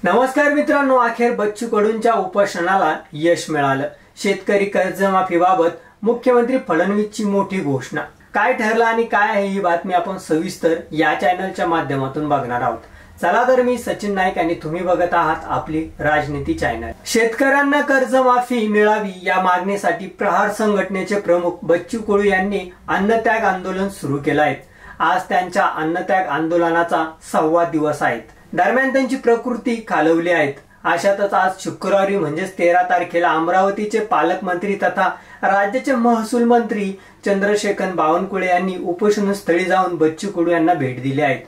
नमस्कार मित्रांनो, अखेर बच्चू कडूंच्या उपोषणाला यश मिळालं। शेतकरी कर्जमाफीबाबत मुख्यमंत्री फडणवीसची मोठी घोषणा। काय ठरलं आणि काय आहे ही बातमी आपण सविस्तर या चॅनलच्या माध्यमातून बघणार आहोत। चला तर मी सचिन नाईक आणि तुम्ही बघत आहात आपली राजनीती चॅनल। शेतकऱ्यांना कर्जमाफी मिळावी या मागणीसाठी प्रहार संघटनेचे प्रमुख बच्चू कडू यांनी अन्नत्याग आंदोलन सुरू केलं आहे। आज त्यांच्या अन्नत्याग आंदोलनाचा 6वा दिवस आहे। दरम्यान त्यांची प्रकृती खालवली आहे। अशातच आज शुक्रवारी म्हणजेच 13 तारखेला अमरावतीचे पालकमंत्री तथा राज्याचे महसूल मंत्री चंद्रशेखर बावनकुळे यांनी उपोषणस्थळी जाऊन बच्चू कडू यांना भेट दिली आहे।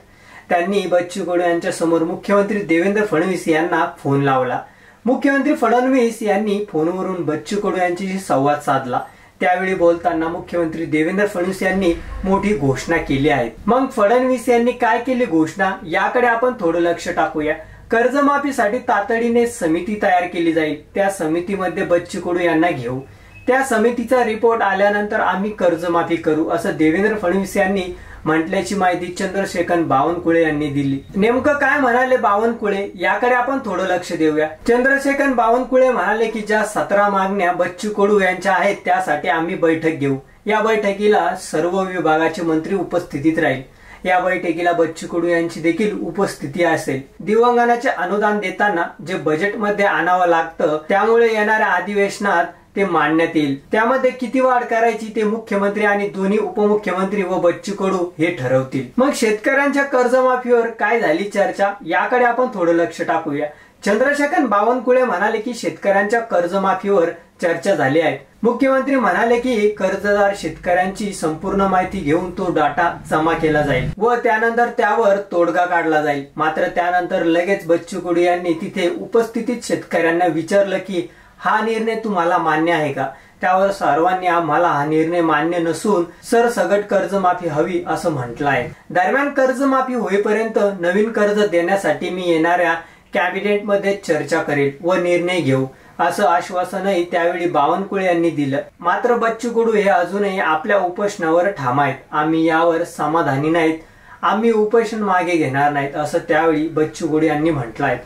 त्यांनी बच्चू कडू यांच्या समोर मुख्यमंत्री देवेंद्र फडणवीस यांना फोन लावला। मुख्यमंत्री फडणवीस यांनी फोनवरून बच्चू कडू यांच्याशी संवाद साधला। त्यावेळी बोलताना मुख्यमंत्री देवेंद्र फडणवीस यांनी मोठी घोषणा केली आहे। मग फडणवीस यांनी काय केली घोषणा याकडे आपण थोडं लक्ष टाकूया। कर्जमाफीसाठी तातडीने समिती तयार केली जाईल। त्या समितीमध्ये बच्चू कडू यांना घेऊ। त्या समितीचा रिपोर्ट आल्यानंतर आम्ही कर्जमाफी करू असं देवेंद्र फडणवीस यांनी म्हटल्याची माहिती चंद्रशेखर बावनकुळे यांनी दिली। नेमकं काय म्हणाले बावनकुळे याकडे आपण थोडं लक्ष देऊया। चंद्रशेखर बावनकुळे म्हणाले की ज्या 17 मागण्या बच्चू कडू यांच्या आहेत त्यासाठी आम्ही बैठक घेऊ। या बैठकीला सर्व विभागाचे मंत्री उपस्थितीत राहील। या बैठकीला बच्चू कडू यांची देखील उपस्थिती असेल। दिव्यांगांचे अनुदान देताना जे बजेटमध्ये आणावं लागतं त्यामुळे येणाऱ्या अधिवेशनात ते मांडण्यात येईल। त्यामध्ये किती वाढ करायची ते मुख्यमंत्री आणि दोन्ही उपमुख्यमंत्री व बच्चू कडू हे ठरवतील। मग शेतकऱ्यांच्या कर्जमाफीवर काय झाली चर्चा याकडे आपण थोडं लक्ष टाकूया। चंद्रशेखर बावनकुळे म्हणाले की शेतकऱ्यांच्या कर्जमाफीवर चर्चा झाली आहे। मुख्यमंत्री म्हणाले की कर्जदार शेतकऱ्यांची संपूर्ण माहिती घेऊन तो डाटा जमा केला जाईल व त्यानंतर त्यावर तोडगा काढला जाईल। मात्र त्यानंतर लगेच बच्चू कडू यांनी तिथे उपस्थित शेतकऱ्यांना विचारलं की हा निर्णय तुम्हाला मान्य आहे का? त्यावर सर्वांनी आम्हाला हा निर्णय मान्य नसून सरसकट कर्जमाफी हवी असं म्हटलं आहे। दरम्यान कर्जमाफी होईपर्यंत नवीन कर्ज देण्यासाठी मी येणाऱ्या कॅबिनेटमध्ये चर्चा करेल व निर्णय घेऊ असं आश्वासनही त्यावेळी बावनकुळे यांनी दिलं। मात्र बच्चू कडू हे अजूनही आपल्या उपोषणावर ठाम आहेत। आम्ही यावर समाधानी नाहीत, आम्ही उपोषण मागे घेणार नाहीत असं त्यावेळी बच्चू कडू यांनी म्हटलं आहे।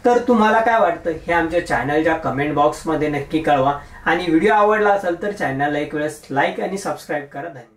तर तुम्हाला काय वाटतं हे आमच्या चॅनलच्या कमेंट बॉक्स मध्ये नक्की कळवा आणि व्हिडिओ आवडला असेल तर चॅनलला एक वेळेस लाईक आणि सबस्क्राईब करा। धन्यवाद।